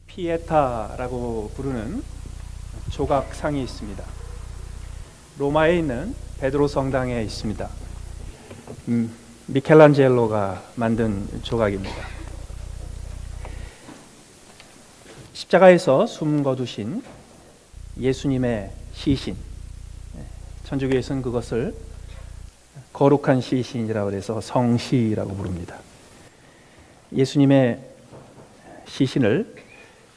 피에타라고 부르는 조각상이 있습니다. 로마에 있는 베드로 성당에 있습니다. 미켈란젤로가 만든 조각입니다. 십자가에서 숨 거두신 예수님의 시신, 천주교에서는 그것을 거룩한 시신이라고 해서 성시라고 부릅니다. 예수님의 시신을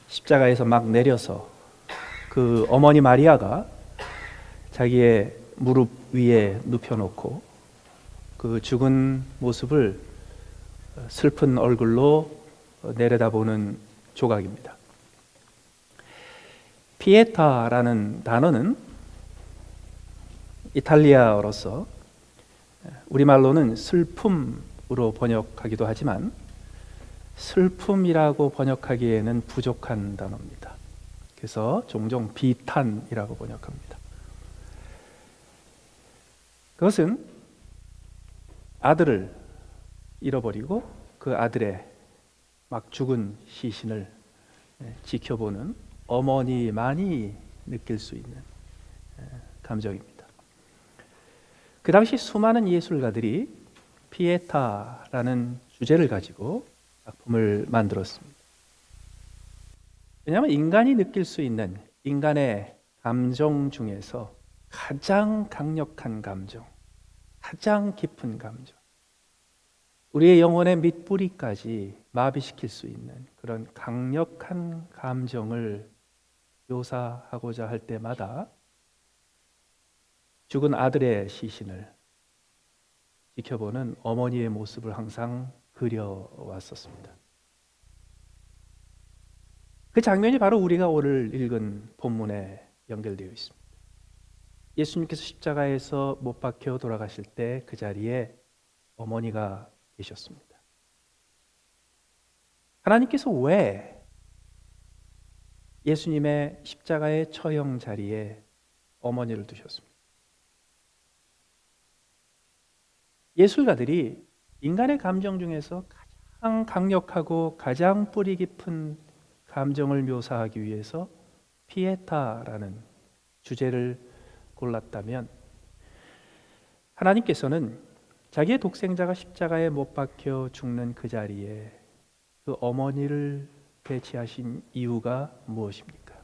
십자가에서 막 내려서 그 어머니 마리아가 자기의 무릎 위에 눕혀놓고 그 죽은 모습을 슬픈 얼굴로 내려다보는 조각입니다. 피에타라는 단어는 이탈리아어로서 우리말로는 슬픔으로 번역하기도 하지만 슬픔이라고 번역하기에는 부족한 단어입니다. 그래서 종종 비탄이라고 번역합니다. 그것은 아들을 잃어버리고 그 아들의 막 죽은 시신을 지켜보는 어머니만이 느낄 수 있는 감정입니다. 그 당시 수많은 예술가들이 피에타라는 주제를 가지고 작품을 만들었습니다. 왜냐하면 인간이 느낄 수 있는 인간의 감정 중에서 가장 강력한 감정, 가장 깊은 감정, 우리의 영혼의 밑뿌리까지 마비시킬 수 있는 그런 강력한 감정을 묘사하고자 할 때마다 죽은 아들의 시신을 지켜보는 어머니의 모습을 항상 그려왔었습니다. 그 장면이 바로 우리가 오늘 읽은 본문에 연결되어 있습니다. 예수님께서 십자가에서 못 박혀 돌아가실 때 그 자리에 어머니가 계셨습니다. 하나님께서 왜 예수님의 십자가의 처형 자리에 어머니를 두셨습니까? 예술가들이 인간의 감정 중에서 가장 강력하고 가장 뿌리 깊은 감정을 묘사하기 위해서 피에타라는 주제를 골랐다면 하나님께서는 자기의 독생자가 십자가에 못 박혀 죽는 그 자리에 그 어머니를 배치하신 이유가 무엇입니까?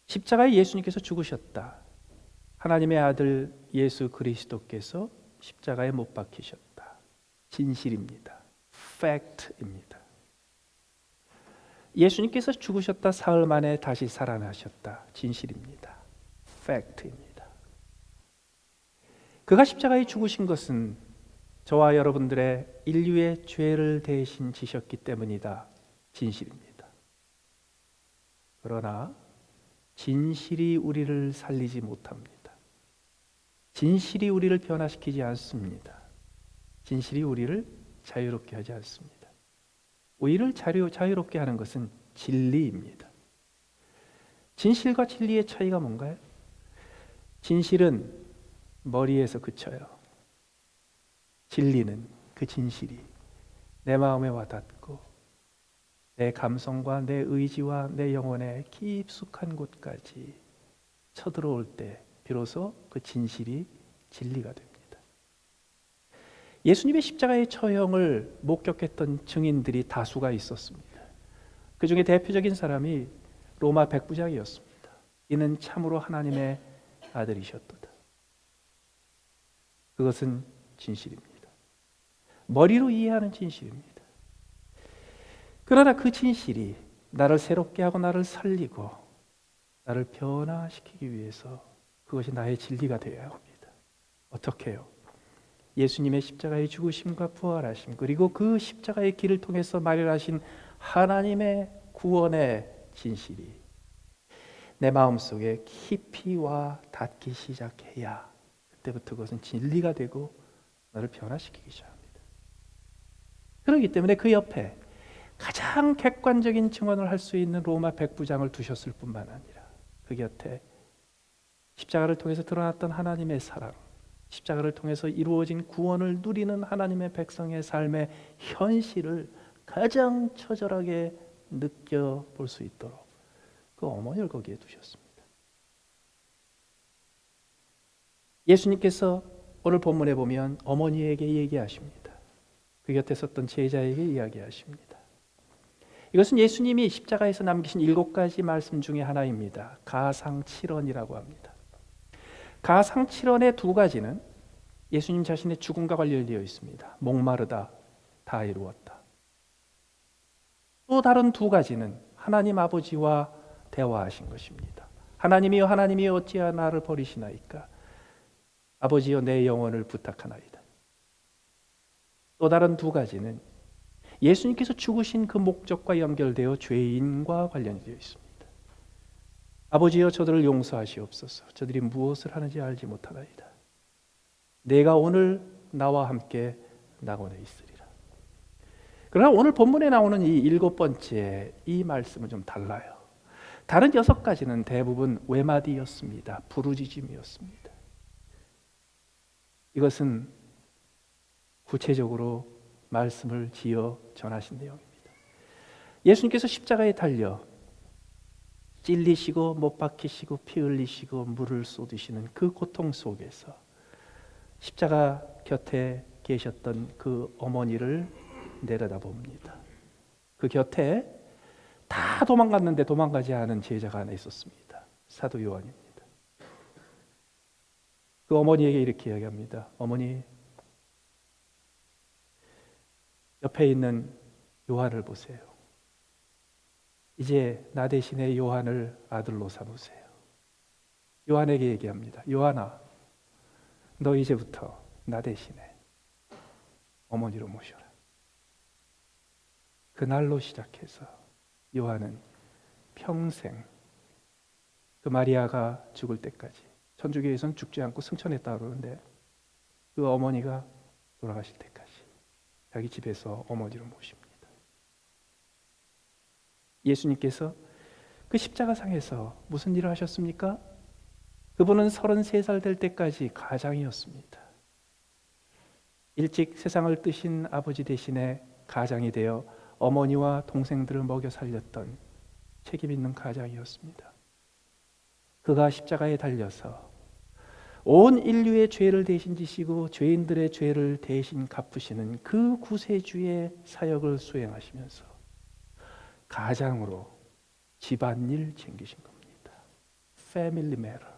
십자가에 예수님께서 죽으셨다. 하나님의 아들 예수 그리스도께서 십자가에 못 박히셨다. 진실입니다. 팩트입니다. 예수님께서 죽으셨다 사흘 만에 다시 살아나셨다. 진실입니다. 팩트입니다. 그가 십자가에 죽으신 것은 저와 여러분들의 인류의 죄를 대신 지셨기 때문이다. 진실입니다. 그러나 진실이 우리를 살리지 못합니다. 진실이 우리를 변화시키지 않습니다. 진실이 우리를 자유롭게 하지 않습니다. 우리를 자유롭게 하는 것은 진리입니다. 진실과 진리의 차이가 뭔가요? 진실은 머리에서 그쳐요. 진리는 그 진실이 내 마음에 와닿고 내 감성과 내 의지와 내 영혼의 깊숙한 곳까지 쳐들어올 때 비로소 그 진실이 진리가 됩니다. 예수님의 십자가의 처형을 목격했던 증인들이 다수가 있었습니다. 그 중에 대표적인 사람이 로마 백부장이었습니다. 이는 참으로 하나님의 아들이셨도다. 그것은 진실입니다. 머리로 이해하는 진실입니다. 그러나 그 진실이 나를 새롭게 하고 나를 살리고 나를 변화시키기 위해서 그것이 나의 진리가 되어야 합니다. 어떻게 해요? 예수님의 십자가의 죽으심과 부활하심 그리고 그 십자가의 길을 통해서 마련하신 하나님의 구원의 진실이 내 마음속에 깊이 와 닿기 시작해야 그때부터 그것은 진리가 되고 나를 변화시키기 시작합니다. 그렇기 때문에 그 옆에 가장 객관적인 증언을 할 수 있는 로마 백부장을 두셨을 뿐만 아니라 그 곁에 십자가를 통해서 드러났던 하나님의 사랑, 십자가를 통해서 이루어진 구원을 누리는 하나님의 백성의 삶의 현실을 가장 처절하게 느껴볼 수 있도록 그 어머니를 거기에 두셨습니다. 예수님께서 오늘 본문에 보면 어머니에게 얘기하십니다. 그 곁에 섰던 제자에게 이야기하십니다. 이것은 예수님이 십자가에서 남기신 7가지 말씀 중에 하나입니다. 가상칠언이라고 합니다. 가상칠언의 2가지는 예수님 자신의 죽음과 관련되어 있습니다. 목마르다, 다 이루었다. 또 다른 2가지는 하나님 아버지와 대화하신 것입니다. 하나님이여 하나님이여 어찌하여 나를 버리시나이까. 아버지여 내 영혼을 부탁하나이다. 또 다른 2가지는 예수님께서 죽으신 그 목적과 연결되어 죄인과 관련이 되어 있습니다. 아버지여 저들을 용서하시옵소서. 저들이 무엇을 하는지 알지 못하나이다. 내가 오늘 나와 함께 낙원에 있으리라. 그러나 오늘 본문에 나오는 이 7번째 이 말씀은 좀 달라요. 다른 6가지는 대부분 외마디였습니다. 부르짖음이었습니다. 이것은 구체적으로 말씀을 지어 전하신 내용입니다. 예수님께서 십자가에 달려 찔리시고 못 박히시고 피 흘리시고 물을 쏟으시는 그 고통 속에서 십자가 곁에 계셨던 그 어머니를 내려다봅니다. 그 곁에 다 도망갔는데 도망가지 않은 제자가 하나 있었습니다. 사도 요한입니다. 그 어머니에게 이렇게 이야기합니다. 어머니, 옆에 있는 요한을 보세요. 이제 나 대신에 요한을 아들로 삼으세요. 요한에게 얘기합니다. 요한아, 너 이제부터 나 대신에 어머니로 모셔라. 그날로 시작해서 요한은 평생 그 마리아가 죽을 때까지, 천주교에서는 죽지 않고 승천했다 그러는데 그 어머니가 돌아가실 때까지 자기 집에서 어머니로 모십니다. 예수님께서 그 십자가상에서 무슨 일을 하셨습니까? 그분은 33살 될 때까지 가장이었습니다. 일찍 세상을 뜨신 아버지 대신에 가장이 되어 어머니와 동생들을 먹여 살렸던 책임 있는 가장이었습니다. 그가 십자가에 달려서 온 인류의 죄를 대신 지시고 죄인들의 죄를 대신 갚으시는 그 구세주의 사역을 수행하시면서 가장으로 집안일 챙기신 겁니다. Family matter,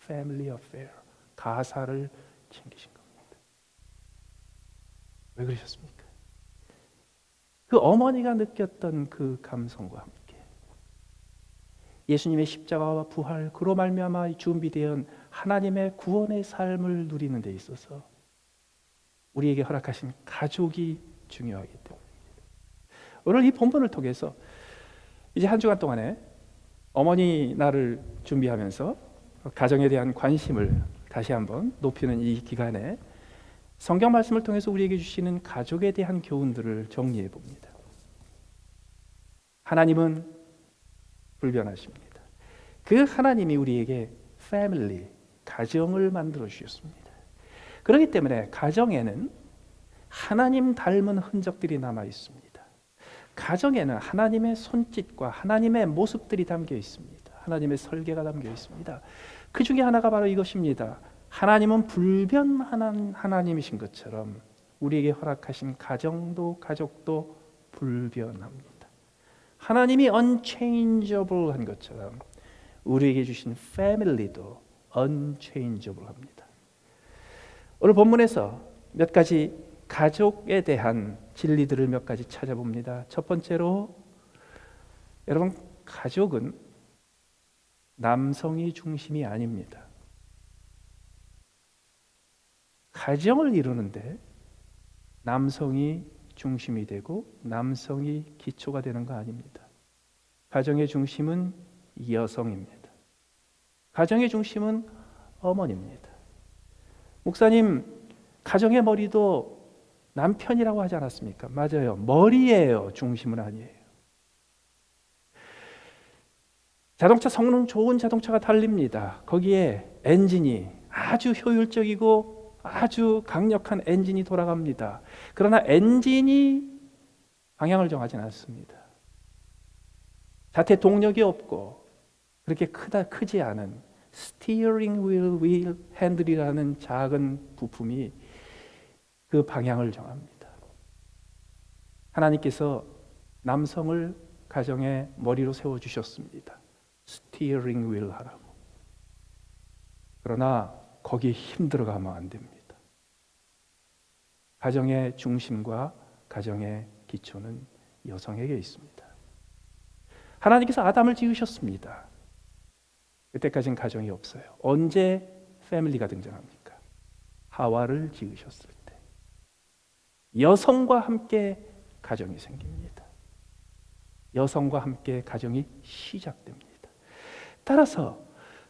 family affair, 가사를 챙기신 겁니다. 왜 그러셨습니까? 그 어머니가 느꼈던 그 감성과 함께 예수님의 십자가와 부활, 그로 말미암아 준비되은 하나님의 구원의 삶을 누리는 데 있어서 우리에게 허락하신 가족이 중요하기 때문입니다. 오늘 이 본문을 통해서 이제 한 주간 동안에 어머니 날을 준비하면서 가정에 대한 관심을 다시 한번 높이는 이 기간에 성경 말씀을 통해서 우리에게 주시는 가족에 대한 교훈들을 정리해 봅니다. 하나님은 불변하십니다. 그 하나님이 우리에게 패밀리, 가정을 만들어 주셨습니다. 그렇기 때문에 가정에는 하나님 닮은 흔적들이 남아 있습니다. 가정에는 하나님의 손짓과 하나님의 모습들이 담겨 있습니다. 하나님의 설계가 담겨 있습니다. 그 중에 하나가 바로 이것입니다. 하나님은 불변하는 하나님이신 것처럼 우리에게 허락하신 가정도 가족도 불변합니다. 하나님이 unchangeable한 것처럼 우리에게 주신 family도 unchangeable합니다. 오늘 본문에서 몇 가지 가족에 대한 진리들을 몇 가지 찾아봅니다. 첫 번째로 여러분, 가족은 남성이 중심이 아닙니다. 가정을 이루는데 남성이 중심이 되고 남성이 기초가 되는 거 아닙니다. 가정의 중심은 여성입니다. 가정의 중심은 어머니입니다. 목사님, 가정의 머리도 남편이라고 하지 않았습니까? 맞아요. 머리예요. 중심은 아니에요. 자동차 성능 좋은 자동차가 달립니다. 거기에 엔진이 아주 효율적이고 아주 강력한 엔진이 돌아갑니다. 그러나 엔진이 방향을 정하진 않습니다. 자태 동력이 없고 그렇게 크지 않은 스티어링 휠 핸들이라는 작은 부품이 그 방향을 정합니다. 하나님께서 남성을 가정의 머리로 세워주셨습니다. 스티어링 휠 하라고. 그러나 거기에 힘 들어가면 안 됩니다. 가정의 중심과 가정의 기초는 여성에게 있습니다. 하나님께서 아담을 지으셨습니다. 그때까지는 가정이 없어요. 언제 패밀리가 등장합니까? 하와를 지으셨을 때 여성과 함께 가정이 생깁니다. 여성과 함께 가정이 시작됩니다. 따라서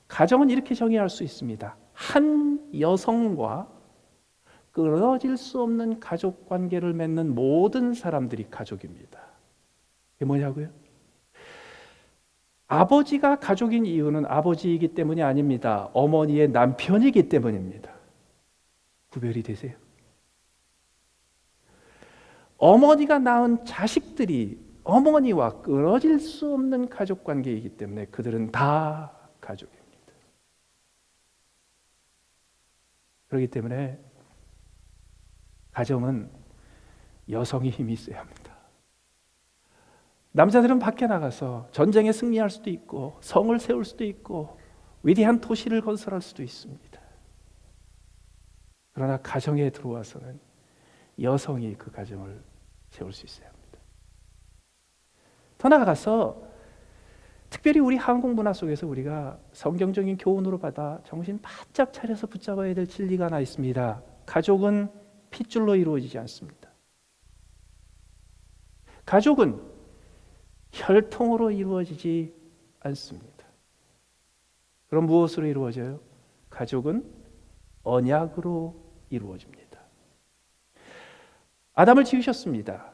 가정은 이렇게 정의할 수 있습니다. 한 여성과 끊어질 수 없는 가족 관계를 맺는 모든 사람들이 가족입니다. 그게 뭐냐고요? 아버지가 가족인 이유는 아버지이기 때문이 아닙니다. 어머니의 남편이기 때문입니다. 구별이 되세요? 어머니가 낳은 자식들이 어머니와 끊어질 수 없는 가족 관계이기 때문에 그들은 다 가족입니다. 그렇기 때문에 가정은 여성이 힘이 있어야 합니다. 남자들은 밖에 나가서 전쟁에 승리할 수도 있고 성을 세울 수도 있고 위대한 도시를 건설할 수도 있습니다. 그러나 가정에 들어와서는 여성이 그 가정을 세울 수 있어야 합니다. 더 나아가서 특별히 우리 한국 문화 속에서 우리가 성경적인 교훈으로 받아 정신 바짝 차려서 붙잡아야 될 진리가 하나 있습니다. 가족은 핏줄로 이루어지지 않습니다. 가족은 혈통으로 이루어지지 않습니다. 그럼 무엇으로 이루어져요? 가족은 언약으로 이루어집니다. 아담을 지으셨습니다.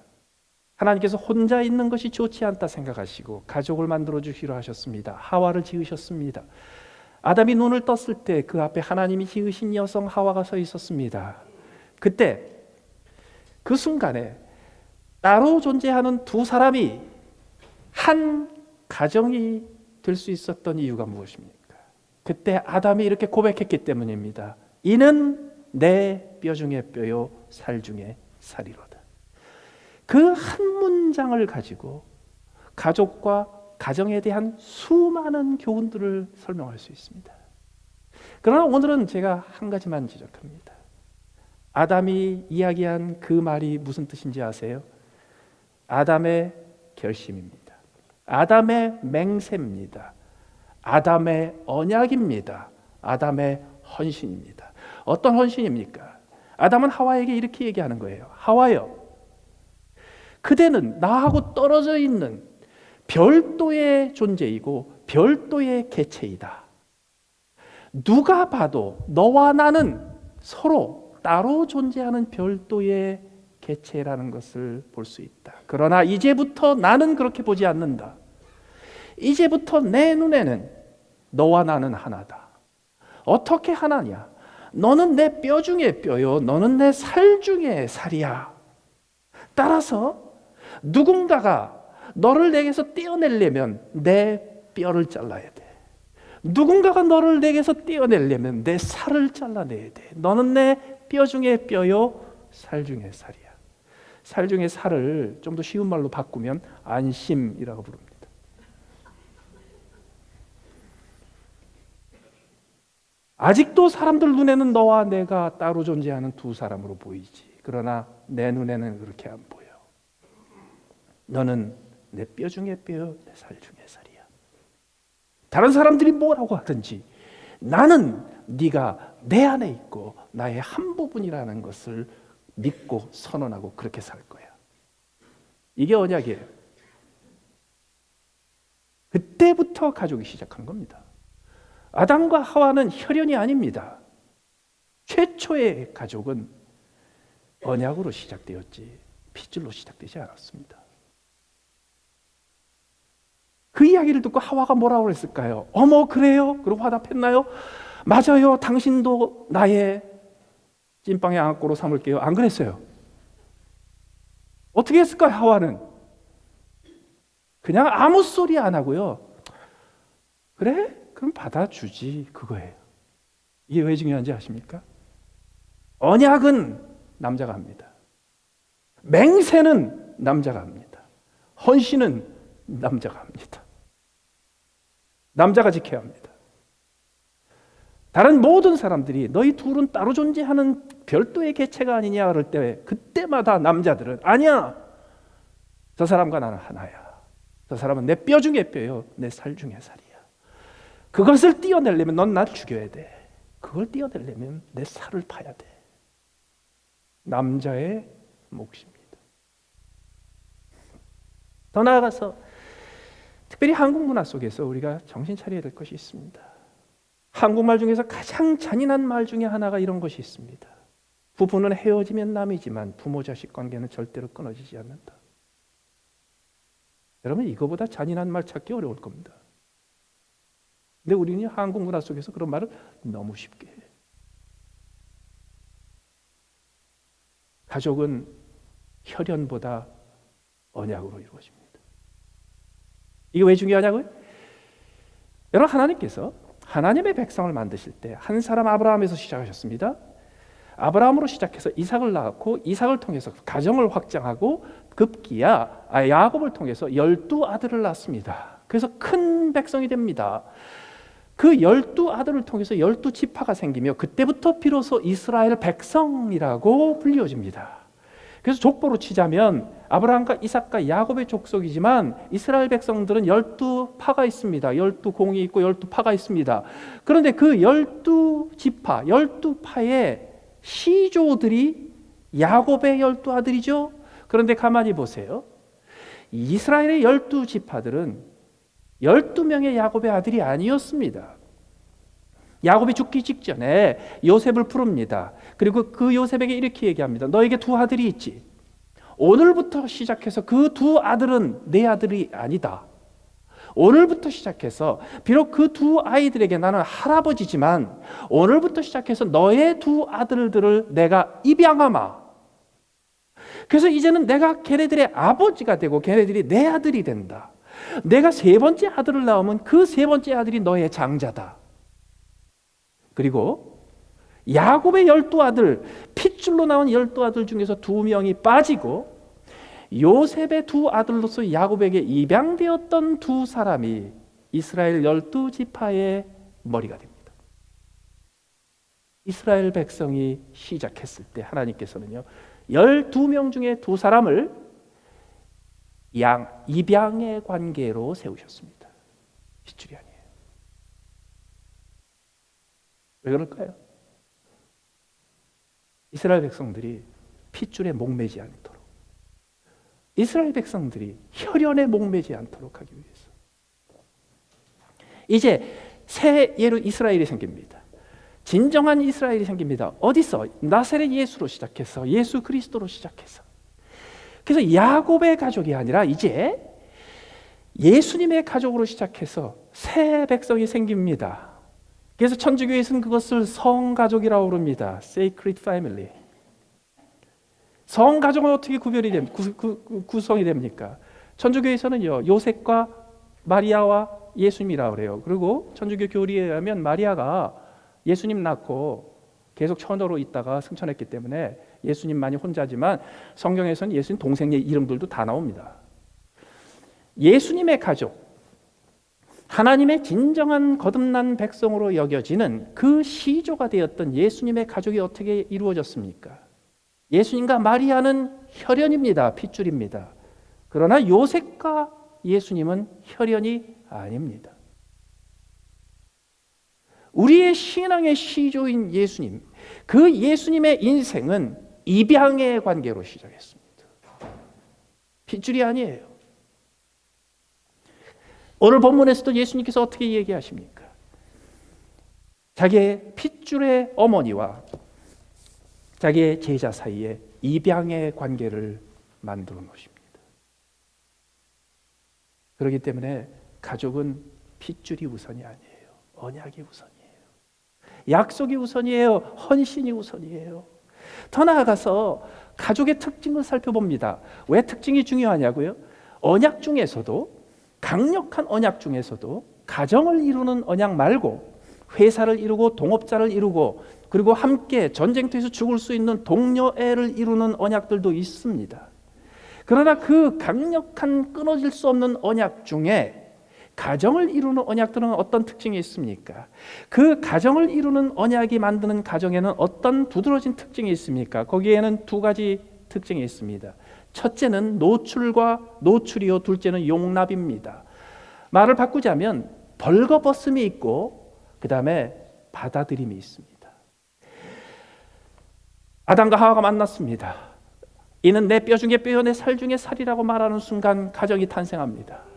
하나님께서 혼자 있는 것이 좋지 않다 생각하시고 가족을 만들어 주시려 하셨습니다. 하와를 지으셨습니다. 아담이 눈을 떴을 때 그 앞에 하나님이 지으신 여성 하와가 서 있었습니다. 그때 그 순간에 따로 존재하는 두 사람이 한 가정이 될 수 있었던 이유가 무엇입니까? 그때 아담이 이렇게 고백했기 때문입니다. 이는 내 뼈 중에 뼈요 살 중에 살이로다. 그 한 문장을 가지고 가족과 가정에 대한 수많은 교훈들을 설명할 수 있습니다. 그러나 오늘은 제가 한 가지만 지적합니다. 아담이 이야기한 그 말이 무슨 뜻인지 아세요? 아담의 결심입니다. 아담의 맹세입니다. 아담의 언약입니다. 아담의 헌신입니다. 어떤 헌신입니까? 아담은 하와에게 이렇게 얘기하는 거예요. 하와여, 그대는 나하고 떨어져 있는 별도의 존재이고 별도의 개체이다. 누가 봐도 너와 나는 서로 따로 존재하는 별도의 개체라는 것을 볼 수 있다. 그러나 이제부터 나는 그렇게 보지 않는다. 이제부터 내 눈에는 너와 나는 하나다. 어떻게 하나냐? 너는 내 뼈 중에 뼈요, 너는 내 살 중에 살이야. 따라서 누군가가 너를 내게서 떼어내려면 내 뼈를 잘라야 돼. 누군가가 너를 내게서 떼어내려면 내 살을 잘라내야 돼. 너는 내 뼈 중에 뼈요, 살 중에 살이야. 살 중에 살을 좀 더 쉬운 말로 바꾸면 안심이라고 부릅니다. 아직도 사람들 눈에는 너와 내가 따로 존재하는 두 사람으로 보이지. 그러나 내 눈에는 그렇게 안 보여. 너는 내 뼈 중에 뼈, 내 살 중에 살이야. 다른 사람들이 뭐라고 하든지 나는 네가 내 안에 있고 나의 한 부분이라는 것을 믿고 선언하고 그렇게 살 거야. 이게 언약이에요. 그때부터 가족이 시작한 겁니다. 아담과 하와는 혈연이 아닙니다. 최초의 가족은 언약으로 시작되었지 핏줄로 시작되지 않았습니다. 그 이야기를 듣고 하와가 뭐라고 그랬을까요? 어머 그래요? 그러고 화답했나요? 맞아요. 당신도 나의 찐빵의 안고로 삼을게요. 안 그랬어요. 어떻게 했을까? 하와는 그냥 아무 소리 안 하고요. 그래? 그럼 받아주지, 그거예요. 이게 왜 중요한지 아십니까? 언약은 남자가 합니다. 맹세는 남자가 합니다. 헌신은 남자가 합니다. 남자가 지켜야 합니다. 다른 모든 사람들이 너희 둘은 따로 존재하는 별도의 개체가 아니냐 그럴 때 그때마다 남자들은 아니야. 저 사람과 나는 하나야. 저 사람은 내 뼈 중에 뼈요. 내 살 중에 살이야. 그것을 떼어내려면 넌 날 죽여야 돼. 그걸 떼어내려면 내 살을 파야 돼. 남자의 몫입니다. 더 나아가서 특별히 한국 문화 속에서 우리가 정신 차려야 될 것이 있습니다. 한국말 중에서 가장 잔인한 말 중에 하나가 이런 것이 있습니다. 부부는 헤어지면 남이지만 부모 자식 관계는 절대로 끊어지지 않는다. 여러분, 이거보다 잔인한 말 찾기 어려울 겁니다. 근데 우리는 한국 문화 속에서 그런 말을 너무 쉽게 해요. 가족은 혈연보다 언약으로 이루어집니다. 이게 왜 중요하냐고요? 여러분, 하나님께서 하나님의 백성을 만드실 때 한 사람 아브라함에서 시작하셨습니다. 아브라함으로 시작해서 이삭을 낳았고 이삭을 통해서 가정을 확장하고 급기야 야곱을 통해서 12아들을 낳습니다. 그래서 큰 백성이 됩니다. 그 12아들을 통해서 12지파가 생기며 그때부터 비로소 이스라엘 백성이라고 불리워집니다. 그래서 족보로 치자면 아브라함과 이삭과 야곱의 족속이지만 이스라엘 백성들은 12파가 있습니다. 12공이 있고 12파가 있습니다. 그런데 그 12지파, 12파의 시조들이 야곱의 12아들이죠. 그런데 가만히 보세요. 이스라엘의 12지파들은 12명의 야곱의 아들이 아니었습니다. 야곱이 죽기 직전에 요셉을 부릅니다. 그리고 그 요셉에게 이렇게 얘기합니다. 너에게 두 아들이 있지. 오늘부터 시작해서 그 두 아들은 내 아들이 아니다. 오늘부터 시작해서 비록 그 두 아이들에게 나는 할아버지지만 오늘부터 시작해서 너의 두 아들들을 내가 입양하마. 그래서 이제는 내가 걔네들의 아버지가 되고 걔네들이 내 아들이 된다. 내가 세 번째 아들을 낳으면 그 세 번째 아들이 너의 장자다. 그리고 야곱의 12아들, 핏줄로 나온 12아들 중에서 2명이 빠지고 요셉의 두 아들로서 야곱에게 입양되었던 두 사람이 이스라엘 12지파의 머리가 됩니다. 이스라엘 백성이 시작했을 때 하나님께서는요 12명 중에 두 사람을 입양의 관계로 세우셨습니다. 핏줄이 아니에요. 왜 그럴까요? 이스라엘 백성들이 핏줄에 목매지 않도록, 이스라엘 백성들이 혈연에 목매지 않도록 하기 위해서. 이제 새 예루 이스라엘이 생깁니다. 진정한 이스라엘이 생깁니다. 어디서? 나사렛 예수로 시작해서 예수 그리스도로 시작해서. 그래서 야곱의 가족이 아니라 이제 예수님의 가족으로 시작해서 새 백성이 생깁니다. 그래서 천주교에서는 그것을 성가족이라고 부릅니다. Sacred Family. 성가족은 어떻게 구성이 됩니까? 천주교에서는요 요셉과 마리아와 예수님이라고 그래요. 그리고 천주교 교리에 의하면 마리아가 예수님 낳고 계속 처녀로 있다가 승천했기 때문에 예수님만이 혼자지만 성경에서는 예수님 동생의 이름들도 다 나옵니다. 예수님의 가족, 하나님의 진정한 거듭난 백성으로 여겨지는 그 시조가 되었던 예수님의 가족이 어떻게 이루어졌습니까? 예수님과 마리아는 혈연입니다. 핏줄입니다. 그러나 요셉과 예수님은 혈연이 아닙니다. 우리의 신앙의 시조인 예수님, 그 예수님의 인생은 입양의 관계로 시작했습니다. 핏줄이 아니에요. 오늘 본문에서도 예수님께서 어떻게 얘기하십니까? 자기의 핏줄의 어머니와 자기의 제자 사이에 입양의 관계를 만들어 놓으십니다. 그렇기 때문에 가족은 핏줄이 우선이 아니에요. 언약이 우선이에요. 약속이 우선이에요. 헌신이 우선이에요. 더 나아가서 가족의 특징을 살펴봅니다. 왜 특징이 중요하냐고요? 언약 중에서도, 강력한 언약 중에서도 가정을 이루는 언약 말고 회사를 이루고 동업자를 이루고 그리고 함께 전쟁터에서 죽을 수 있는 동료애를 이루는 언약들도 있습니다. 그러나 그 강력한 끊어질 수 없는 언약 중에 가정을 이루는 언약들은 어떤 특징이 있습니까? 그 가정을 이루는 언약이 만드는 가정에는 어떤 두드러진 특징이 있습니까? 거기에는 두 가지 특징이 있습니다. 첫째는 노출과 노출이요, 둘째는 용납입니다. 말을 바꾸자면 벌거벗음이 있고 그 다음에 받아들임이 있습니다. 아담과 하와가 만났습니다. 이는 내 뼈 중에 뼈요 내 살 중에 살이라고 말하는 순간 가정이 탄생합니다.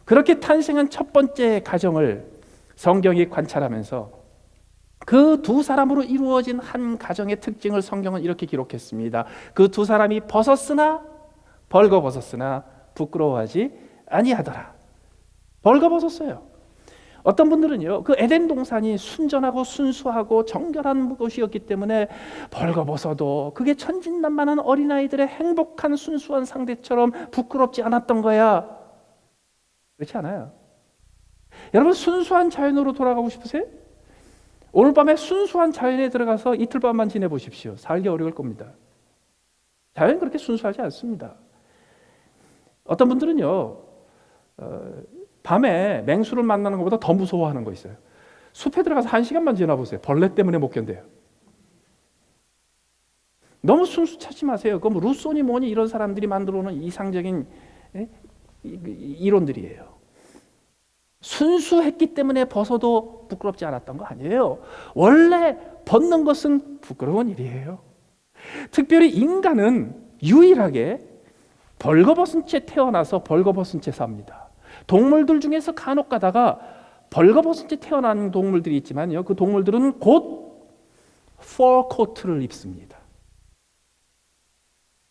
그렇게 탄생한 첫 번째 가정을 성경이 관찰하면서 그 두 사람으로 이루어진 한 가정의 특징을 성경은 이렇게 기록했습니다. 그 두 사람이 벗었으나 벌거벗었으나 부끄러워하지 아니하더라. 벌거벗었어요. 어떤 분들은요, 그 에덴 동산이 순전하고 순수하고 정결한 곳이었기 때문에 벌거벗어도 그게 천진난만한 어린아이들의 행복한 순수한 상대처럼 부끄럽지 않았던 거야. 그렇지 않아요. 여러분, 순수한 자연으로 돌아가고 싶으세요? 오늘 밤에 순수한 자연에 들어가서 이틀 밤만 지내보십시오. 살기 어려울 겁니다. 자연은 그렇게 순수하지 않습니다. 어떤 분들은요, 밤에 맹수를 만나는 것보다 더 무서워하는 거 있어요. 숲에 들어가서 1시간만 지나보세요. 벌레 때문에 못 견뎌요. 너무 순수 찾지 마세요. 그럼 루소니 뭐니 이런 사람들이 만들어 놓은 이상적인 이론들이에요. 순수했기 때문에 벗어도 부끄럽지 않았던 거 아니에요. 원래 벗는 것은 부끄러운 일이에요. 특별히 인간은 유일하게 벌거벗은 채 태어나서 벌거벗은 채 삽니다. 동물들 중에서 간혹 가다가 벌거벗은 채 태어난 동물들이 있지만요, 그 동물들은 곧 fur coat를 입습니다.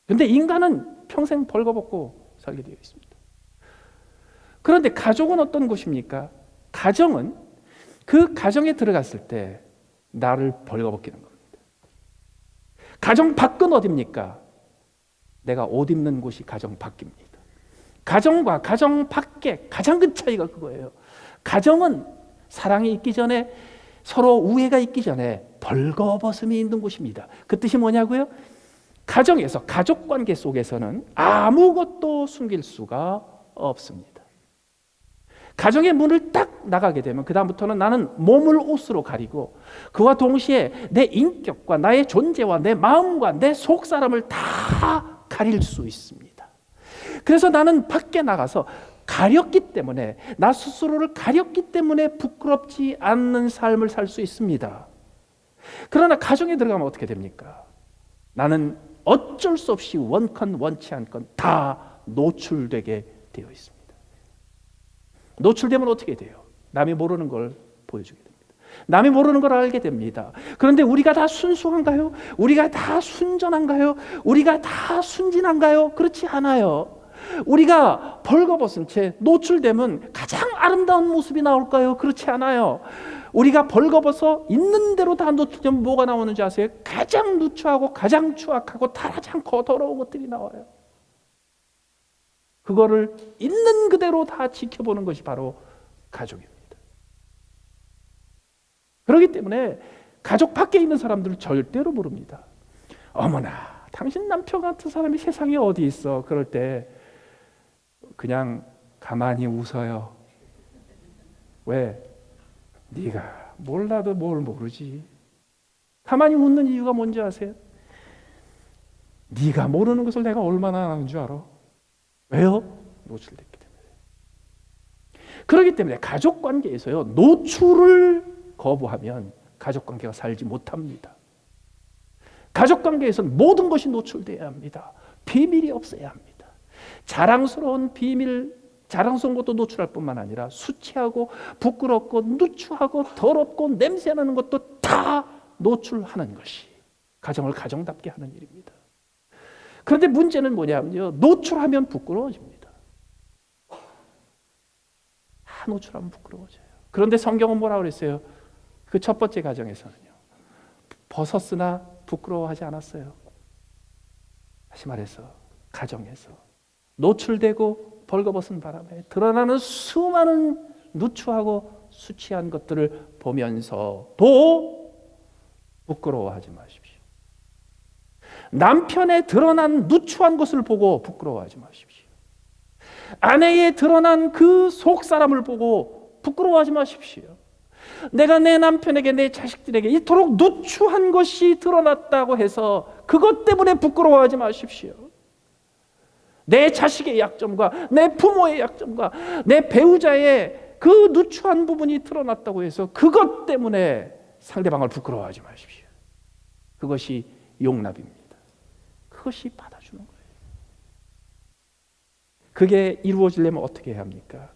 그런데 인간은 평생 벌거벗고 살게 되어 있습니다. 그런데 가족은 어떤 곳입니까? 가정은 그 가정에 들어갔을 때 나를 벌거벗기는 겁니다. 가정 밖은 어디입니까? 내가 옷 입는 곳이 가정 밖입니다. 가정과 가정 밖에 가장 큰 차이가 그거예요. 가정은 사랑이 있기 전에, 서로 우애가 있기 전에 벌거벗음이 있는 곳입니다. 그 뜻이 뭐냐고요? 가정에서, 가족관계 속에서는 아무것도 숨길 수가 없습니다. 가정의 문을 딱 나가게 되면 그 다음부터는 나는 몸을 옷으로 가리고 그와 동시에 내 인격과 나의 존재와 내 마음과 내 속사람을 다 가릴 수 있습니다. 그래서 나는 밖에 나가서 가렸기 때문에, 나 스스로를 가렸기 때문에 부끄럽지 않는 삶을 살 수 있습니다. 그러나 가정에 들어가면 어떻게 됩니까? 나는 어쩔 수 없이 원컨 원치 않건 다 노출되게 되어 있습니다. 노출되면 어떻게 돼요? 남이 모르는 걸 보여주게 됩니다. 남이 모르는 걸 알게 됩니다. 그런데 우리가 다 순수한가요? 우리가 다 순전한가요? 우리가 다 순진한가요? 그렇지 않아요. 우리가 벌거벗은 채 노출되면 가장 아름다운 모습이 나올까요? 그렇지 않아요. 우리가 벌거벗어 있는 대로 다 노출되면 뭐가 나오는지 아세요? 가장 누추하고 가장 추악하고 가장 더러운 것들이 나와요. 그거를 있는 그대로 다 지켜보는 것이 바로 가족입니다. 그렇기 때문에 가족 밖에 있는 사람들을 절대로 모릅니다. 어머나, 당신 남편 같은 사람이 세상에 어디 있어? 그럴 때 그냥 가만히 웃어요. 왜? 네가 몰라도 뭘 모르지. 가만히 웃는 이유가 뭔지 아세요? 네가 모르는 것을 내가 얼마나 아는 줄 알아? 왜요? 노출됐기 때문에. 그렇기 때문에 가족 관계에서요, 노출을 거부하면 가족 관계가 살지 못합니다. 가족 관계에서는 모든 것이 노출돼야 합니다. 비밀이 없어야 합니다. 자랑스러운 비밀, 자랑스러운 것도 노출할 뿐만 아니라 수치하고 부끄럽고 누추하고 더럽고 냄새나는 것도 다 노출하는 것이 가정을 가정답게 하는 일입니다. 그런데 문제는 뭐냐면요, 노출하면 부끄러워집니다. 다 노출하면 부끄러워져요. 그런데 성경은 뭐라고 그랬어요? 그 첫 번째 가정에서는요, 벗었으나 부끄러워하지 않았어요. 다시 말해서 가정에서 노출되고 벌거벗은 바람에 드러나는 수많은 누추하고 수치한 것들을 보면서도 부끄러워하지 마십시오. 남편의 드러난 누추한 것을 보고 부끄러워하지 마십시오. 아내의 드러난 그 속사람을 보고 부끄러워하지 마십시오. 내가 내 남편에게 내 자식들에게 이토록 누추한 것이 드러났다고 해서 그것 때문에 부끄러워하지 마십시오. 내 자식의 약점과 내 부모의 약점과 내 배우자의 그 누추한 부분이 드러났다고 해서 그것 때문에 상대방을 부끄러워하지 마십시오. 그것이 용납입니다. 그것이 받아주는 거예요. 그게 이루어지려면 어떻게 해야 합니까?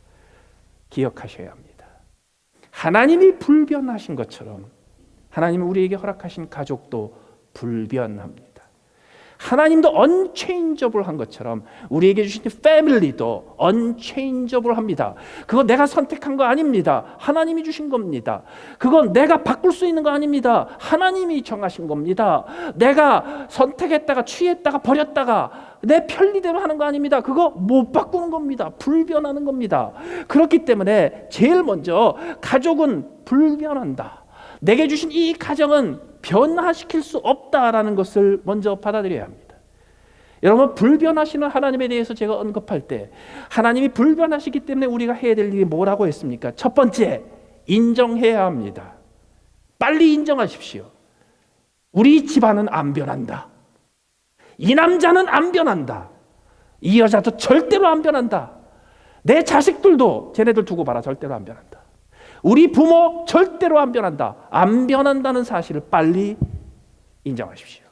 기억하셔야 합니다. 하나님이 불변하신 것처럼 하나님은 우리에게 허락하신 가족도 불변합니다. 하나님도 unchangeable한 것처럼 우리에게 주신 패밀리도 unchangeable합니다. 그거 내가 선택한 거 아닙니다. 하나님이 주신 겁니다. 그건 내가 바꿀 수 있는 거 아닙니다. 하나님이 정하신 겁니다. 내가 선택했다가 취했다가 버렸다가 내 편리대로 하는 거 아닙니다. 그거 못 바꾸는 겁니다. 불변하는 겁니다. 그렇기 때문에 제일 먼저 가족은 불변한다. 내게 주신 이 가정은 변화시킬 수 없다라는 것을 먼저 받아들여야 합니다. 여러분, 불변하시는 하나님에 대해서 제가 언급할 때 하나님이 불변하시기 때문에 우리가 해야 될 일이 뭐라고 했습니까? 첫 번째, 인정해야 합니다. 빨리 인정하십시오. 우리 집안은 안 변한다. 이 남자는 안 변한다. 이 여자도 절대로 안 변한다. 내 자식들도 쟤네들 두고 봐라. 절대로 안 변한다. 우리 부모 절대로 안 변한다. 안 변한다는 사실을 빨리 인정하십시오.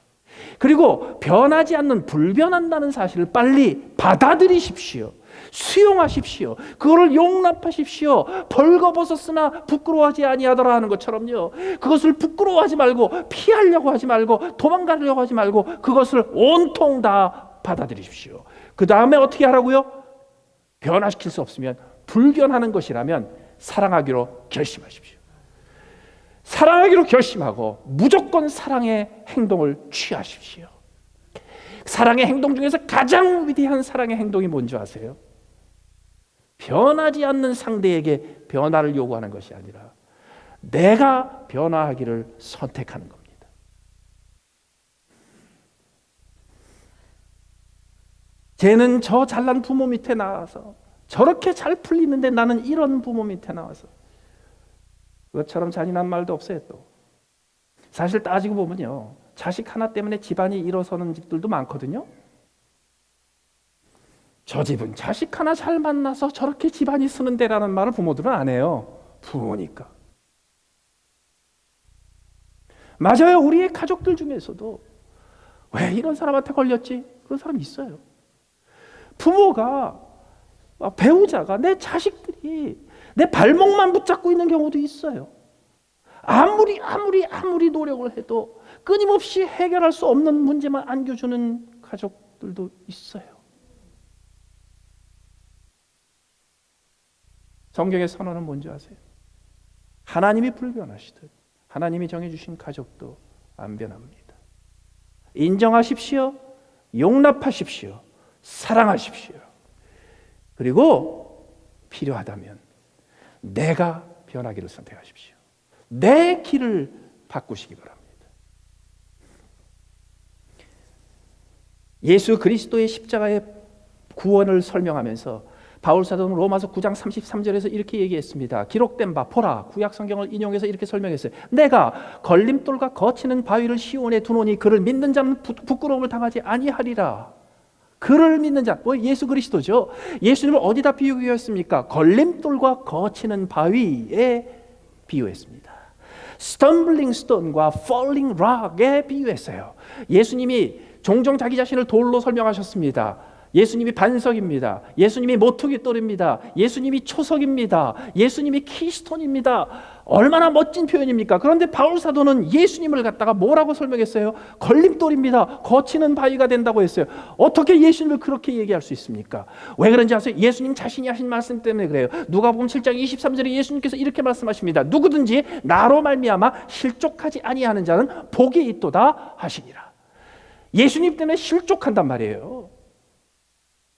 그리고 변하지 않는 불변한다는 사실을 빨리 받아들이십시오. 수용하십시오. 그거를 용납하십시오. 벌거벗었으나 부끄러워하지 아니하더라 하는 것처럼요. 그것을 부끄러워하지 말고 피하려고 하지 말고 도망가려고 하지 말고 그것을 온통 다 받아들이십시오. 그 다음에 어떻게 하라고요? 변화시킬 수 없으면 불변하는 것이라면 사랑하기로 결심하십시오. 사랑하기로 결심하고 무조건 사랑의 행동을 취하십시오. 사랑의 행동 중에서 가장 위대한 사랑의 행동이 뭔지 아세요? 변하지 않는 상대에게 변화를 요구하는 것이 아니라 내가 변화하기를 선택하는 겁니다. 쟤는 저 잘난 부모 밑에 나와서 저렇게 잘 풀리는데 나는 이런 부모 밑에 나와서 그것처럼 잔인한 말도 없어요. 또 사실 따지고 보면요, 자식 하나 때문에 집안이 일어서는 집들도 많거든요. 저 집은 자식 하나 잘 만나서 저렇게 집안이 쓰는데라는 말을 부모들은 안 해요. 부모니까. 맞아요. 우리의 가족들 중에서도 왜 이런 사람한테 걸렸지? 그런 사람이 있어요. 부모가, 배우자가, 내 자식들이 내 발목만 붙잡고 있는 경우도 있어요. 아무리 노력을 해도 끊임없이 해결할 수 없는 문제만 안겨주는 가족들도 있어요. 성경의 선언은 뭔지 아세요? 하나님이 불변하시듯 하나님이 정해주신 가족도 안 변합니다. 인정하십시오. 용납하십시오. 사랑하십시오. 그리고 필요하다면 내가 변하기를 선택하십시오. 내 길을 바꾸시기 바랍니다. 예수 그리스도의 십자가의 구원을 설명하면서 바울 사도는 로마서 9장 33절에서 이렇게 얘기했습니다. 기록된 바 보라, 구약 성경을 인용해서 이렇게 설명했어요. 내가 걸림돌과 거치는 바위를 시온에 두노니 그를 믿는 자는 부끄러움을 당하지 아니하리라. 그를 믿는 자, 예수 그리스도죠. 예수님을 어디다 비유했습니까? 걸림돌과 거치는 바위에 비유했습니다. 스텀블링 스톤과 펄링 락에 비유했어요. 예수님이 종종 자기 자신을 돌로 설명하셨습니다. 예수님이 반석입니다. 예수님이 모퉁이 돌입니다. 예수님이 초석입니다. 예수님이 키스톤입니다. 얼마나 멋진 표현입니까? 그런데 바울 사도는 예수님을 갖다가 뭐라고 설명했어요? 걸림돌입니다. 거치는 바위가 된다고 했어요. 어떻게 예수님을 그렇게 얘기할 수 있습니까? 왜 그런지 아세요? 예수님 자신이 하신 말씀 때문에 그래요. 누가복음 7장 23절에 예수님께서 이렇게 말씀하십니다. 누구든지 나로 말미암아 실족하지 아니하는 자는 복이 있도다 하시니라. 예수님 때문에 실족한단 말이에요.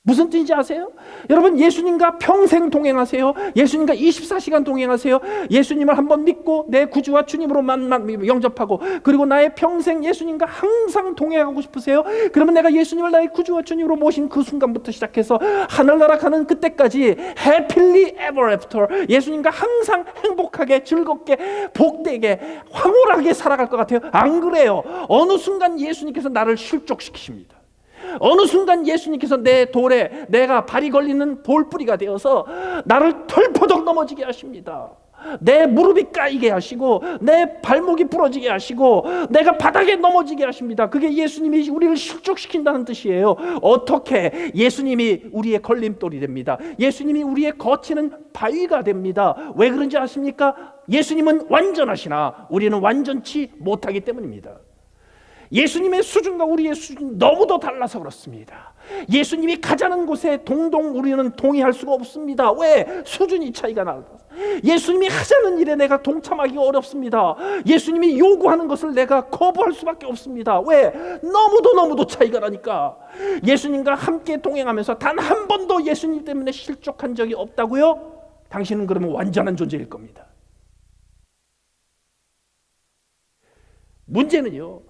무슨 뜻인지 아세요? 여러분, 예수님과 평생 동행하세요. 예수님과 24시간 동행하세요. 예수님을 한번 믿고 내 구주와 주님으로 영접하고, 그리고 나의 평생 예수님과 항상 동행하고 싶으세요? 그러면 내가 예수님을 나의 구주와 주님으로 모신 그 순간부터 시작해서 하늘나라 가는 그때까지 happily ever after 예수님과 항상 행복하게, 즐겁게, 복되게, 황홀하게 살아갈 것 같아요? 안 그래요. 어느 순간 예수님께서 나를 실족시키십니다. 어느 순간 예수님께서 내 돌에 내가 발이 걸리는 돌뿌리가 되어서 나를 털퍼덕 넘어지게 하십니다. 내 무릎이 까이게 하시고 내 발목이 부러지게 하시고 내가 바닥에 넘어지게 하십니다. 그게 예수님이 우리를 실족시킨다는 뜻이에요. 어떻게? 예수님이 우리의 걸림돌이 됩니다. 예수님이 우리의 거치는 바위가 됩니다. 왜 그런지 아십니까? 예수님은 완전하시나 우리는 완전치 못하기 때문입니다. 예수님의 수준과 우리의 수준이 너무도 달라서 그렇습니다. 예수님이 가자는 곳에 동동 우리는 동의할 수가 없습니다. 왜? 수준이 차이가 나서. 예수님이 하자는 일에 내가 동참하기가 어렵습니다. 예수님이 요구하는 것을 내가 거부할 수밖에 없습니다. 왜? 너무도 차이가 나니까. 예수님과 함께 동행하면서 단 한 번도 예수님 때문에 실족한 적이 없다고요? 당신은 그러면 완전한 존재일 겁니다. 문제는요,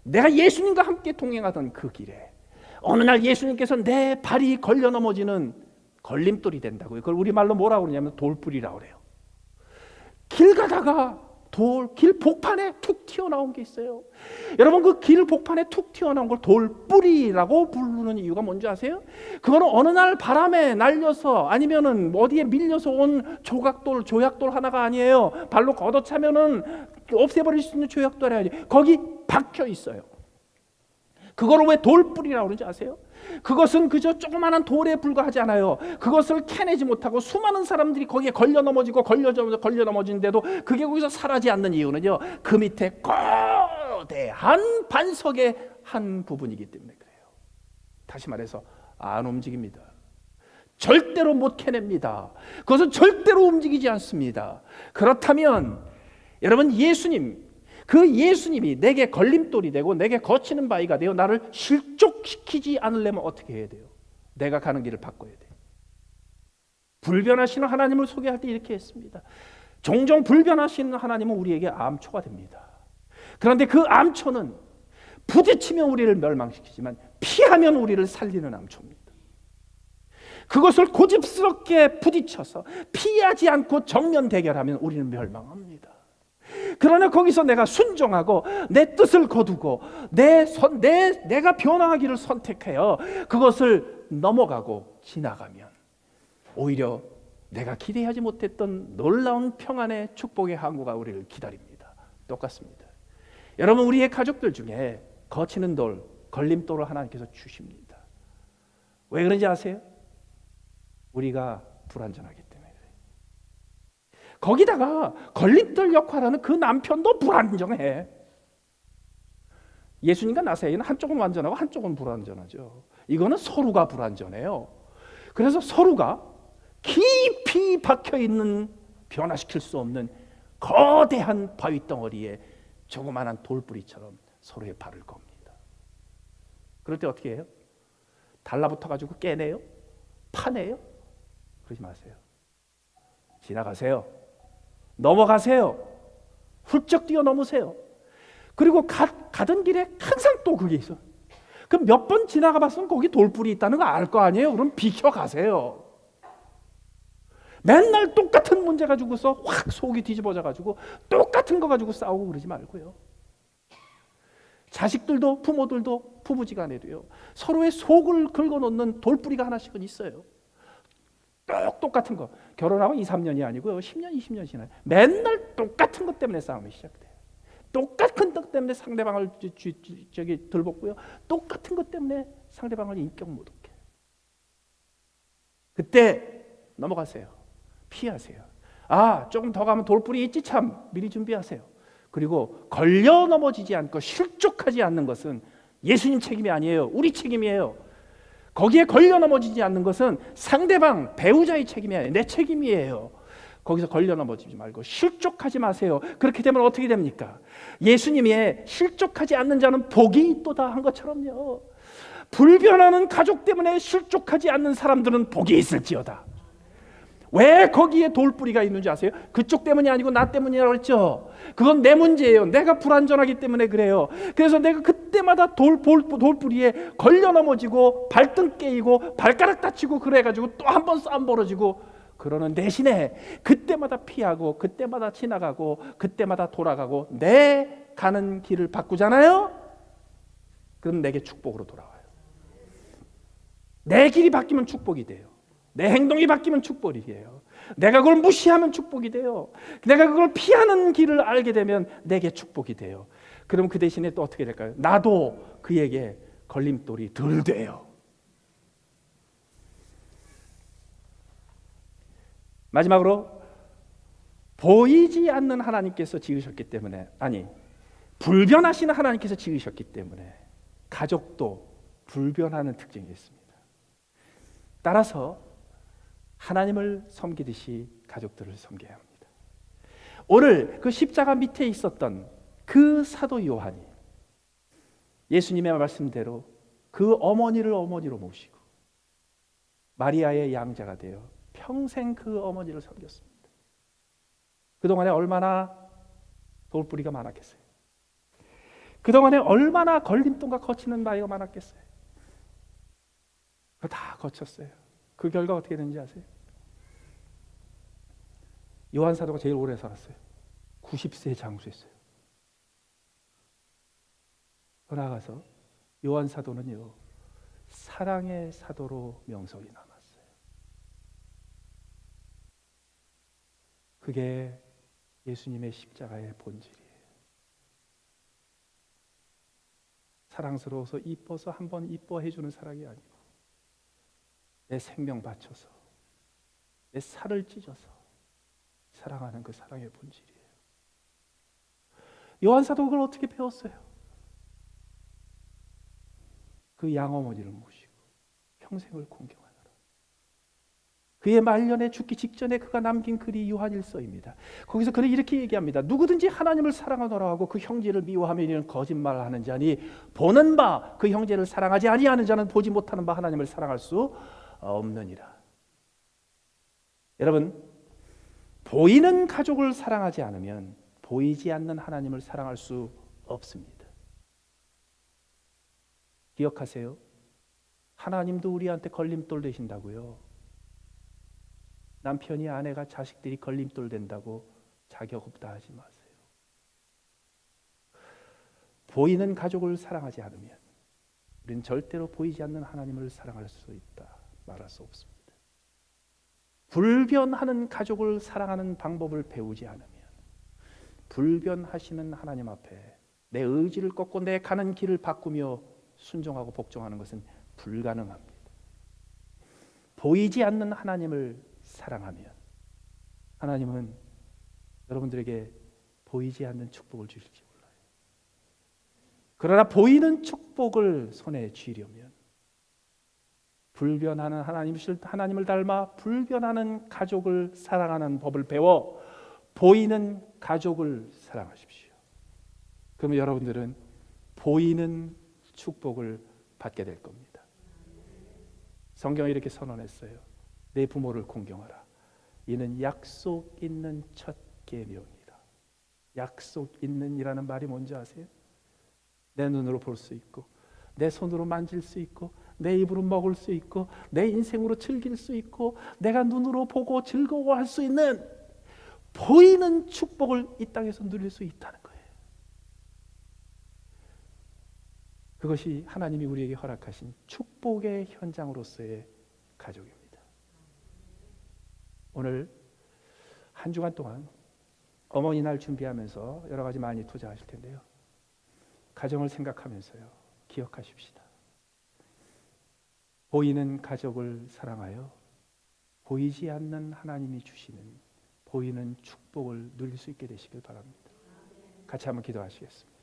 내가 예수님과 함께 동행하던 그 길에 어느 날 예수님께서 내 발이 걸려 넘어지는 걸림돌이 된다고요. 그걸 우리말로 뭐라고 그러냐면 돌뿌리라고 그래요. 길 가다가 길 복판에 툭 튀어나온 게 있어요. 여러분, 그 길 복판에 툭 튀어나온 걸 돌뿌리라고 부르는 이유가 뭔지 아세요? 그거는 어느 날 바람에 날려서 아니면은 어디에 밀려서 온 조약돌 하나가 아니에요. 발로 걷어차면은 없애버릴 수 있는 조약돌이 아니에요. 거기 박혀 있어요. 그거를 왜 돌뿌리라고 그러는지 아세요? 그것은 그저 조그마한 돌에 불과하지 않아요. 그것을 캐내지 못하고 수많은 사람들이 거기에 걸려 넘어지고 걸려 넘어지는데도 그게 거기서 사라지지 않는 이유는요, 그 밑에 거대한 반석의 한 부분이기 때문에 그래요. 다시 말해서 안 움직입니다. 절대로 못 캐냅니다. 그것은 절대로 움직이지 않습니다. 그렇다면 여러분, 그 예수님이 내게 걸림돌이 되고 내게 거치는 바위가 되어 나를 실족시키지 않으려면 어떻게 해야 돼요? 내가 가는 길을 바꿔야 돼요. 불변하시는 하나님을 소개할 때 이렇게 했습니다. 종종 불변하시는 하나님은 우리에게 암초가 됩니다. 그런데 그 암초는 부딪히면 우리를 멸망시키지만 피하면 우리를 살리는 암초입니다. 그것을 고집스럽게 부딪혀서 피하지 않고 정면 대결하면 우리는 멸망합니다. 그러나 거기서 내가 순종하고 내 뜻을 거두고 내가 변화하기를 선택해요. 그것을 넘어가고 지나가면 오히려 내가 기대하지 못했던 놀라운 평안의 축복의 항구가 우리를 기다립니다. 똑같습니다. 여러분, 우리의 가족들 중에 거치는 돌, 걸림돌을 하나님께서 주십니다. 왜 그런지 아세요? 우리가 불완전하기 때문에. 거기다가 걸림돌 역할하는 그 남편도 불완전해. 예수님과 나 사이에는 한쪽은 완전하고 한쪽은 불완전하죠. 이거는 서로가 불완전해요. 그래서 서로가 깊이 박혀있는, 변화시킬 수 없는 거대한 바위덩어리에 조그마한 돌뿌리처럼 서로의 발을 겁니다. 그럴 때 어떻게 해요? 달라붙어가지고 깨내요? 파내요? 그러지 마세요. 지나가세요. 넘어가세요. 훌쩍 뛰어넘으세요. 그리고 가던 길에 항상 또 그게 있어. 그럼 몇 번 지나가 봤으면 거기 돌뿌리 있다는 거 알 거 아니에요? 그럼 비켜가세요. 맨날 똑같은 문제 가지고서 확 속이 뒤집어져 가지고 똑같은 거 가지고 싸우고 그러지 말고요. 자식들도 부모들도 부부지간에도요, 서로의 속을 긁어놓는 돌뿌리가 하나씩은 있어요. 똑같은 거. 결혼하고 2, 3년이 아니고요, 10년, 20년 지나요. 맨날 똑같은 것 때문에 싸움이 시작돼요. 똑같은 것 때문에 상대방을 들볶고요, 똑같은 것 때문에 상대방을 인격 모독해. 그때 넘어가세요. 피하세요. 조금 더 가면 돌뿌리 있지 참, 미리 준비하세요. 그리고 걸려 넘어지지 않고 실족하지 않는 것은 예수님 책임이 아니에요. 우리 책임이에요. 거기에 걸려 넘어지지 않는 것은 상대방, 배우자의 책임이 아니에요. 내 책임이에요. 거기서 걸려 넘어지지 말고 실족하지 마세요. 그렇게 되면 어떻게 됩니까? 예수님의 실족하지 않는 자는 복이 있도다 한 것처럼요. 불변하는 가족 때문에 실족하지 않는 사람들은 복이 있을지어다. 왜 거기에 돌뿌리가 있는지 아세요? 그쪽 때문이 아니고 나 때문이라고 했죠. 그건 내 문제예요. 내가 불완전하기 때문에 그래요. 그래서 내가 그때마다 돌뿌리에 걸려 넘어지고 발등 깨이고 발가락 다치고 그래가지고 또 한 번 싸움 벌어지고 그러는 대신에 그때마다 피하고 그때마다 지나가고 그때마다 돌아가고 내 가는 길을 바꾸잖아요. 그럼 내게 축복으로 돌아와요. 내 길이 바뀌면 축복이 돼요. 내 행동이 바뀌면 축복이에요. 내가 그걸 무시하면 축복이 돼요. 내가 그걸 피하는 길을 알게 되면 내게 축복이 돼요. 그럼 그 대신에 또 어떻게 될까요? 나도 그에게 걸림돌이 덜 돼요. 마지막으로 보이지 않는 하나님께서 지으셨기 때문에, 아니 불변하시는 하나님께서 지으셨기 때문에 가족도 불변하는 특징이 있습니다. 따라서 하나님을 섬기듯이 가족들을 섬겨야 합니다. 오늘 그 십자가 밑에 있었던 그 사도 요한이 예수님의 말씀대로 그 어머니를 어머니로 모시고 마리아의 양자가 되어 평생 그 어머니를 섬겼습니다. 그동안에 얼마나 돌뿌리가 많았겠어요. 그동안에 얼마나 걸림돌과 거치는 나이가 많았겠어요. 그거 다 거쳤어요. 그 결과 어떻게 되는지 아세요? 요한 사도가 제일 오래 살았어요. 90세 장수했어요. 더 나아가서 요한 사도는요, 사랑의 사도로 명성이 남았어요. 그게 예수님의 십자가의 본질이에요. 사랑스러워서 이뻐서 한번 이뻐해 주는 사랑이 아니고 내 생명 바쳐서 내 살을 찢어서 사랑하는 그 사랑의 본질이에요. 요한 사도가 그걸 어떻게 배웠어요? 그 양어머니를 모시고 평생을 공경하느라. 그의 말년에 죽기 직전에 그가 남긴 글이 요한일서입니다. 거기서 그는 이렇게 얘기합니다. 누구든지 하나님을 사랑하노라 하고 그 형제를 미워하며 이는 거짓말을 하는 자니 보는 바 그 형제를 사랑하지 아니하는 자는 보지 못하는 바 하나님을 사랑할 수 없느니라. 여러분, 보이는 가족을 사랑하지 않으면 보이지 않는 하나님을 사랑할 수 없습니다. 기억하세요. 하나님도 우리한테 걸림돌 되신다고요. 남편이 아내가 자식들이 걸림돌 된다고 자격 없다 하지 마세요. 보이는 가족을 사랑하지 않으면 우리는 절대로 보이지 않는 하나님을 사랑할 수 있다 말할 수 없습니다. 불변하는 가족을 사랑하는 방법을 배우지 않으면 불변하시는 하나님 앞에 내 의지를 꺾고 내 가는 길을 바꾸며 순종하고 복종하는 것은 불가능합니다. 보이지 않는 하나님을 사랑하면 하나님은 여러분들에게 보이지 않는 축복을 주실지 몰라요. 그러나 보이는 축복을 손에 쥐려면 불변하는 하나님을 닮아 불변하는 가족을 사랑하는 법을 배워 보이는 가족을 사랑하십시오. 그러면 여러분들은 보이는 축복을 받게 될 겁니다. 성경이 이렇게 선언했어요. 내 부모를 공경하라. 이는 약속 있는 첫 계명이라. 약속 있는이라는 말이 뭔지 아세요? 내 눈으로 볼 수 있고 내 손으로 만질 수 있고 내 입으로 먹을 수 있고 내 인생으로 즐길 수 있고 내가 눈으로 보고 즐거워할 수 있는 보이는 축복을 이 땅에서 누릴 수 있다는 거예요. 그것이 하나님이 우리에게 허락하신 축복의 현장으로서의 가족입니다. 오늘 한 주간 동안 어머니 날 준비하면서 여러 가지 많이 투자하실 텐데요. 가정을 생각하면서요. 기억하십시다. 보이는 가족을 사랑하여 보이지 않는 하나님이 주시는 보이는 축복을 누릴 수 있게 되시길 바랍니다. 같이 한번 기도하시겠습니다.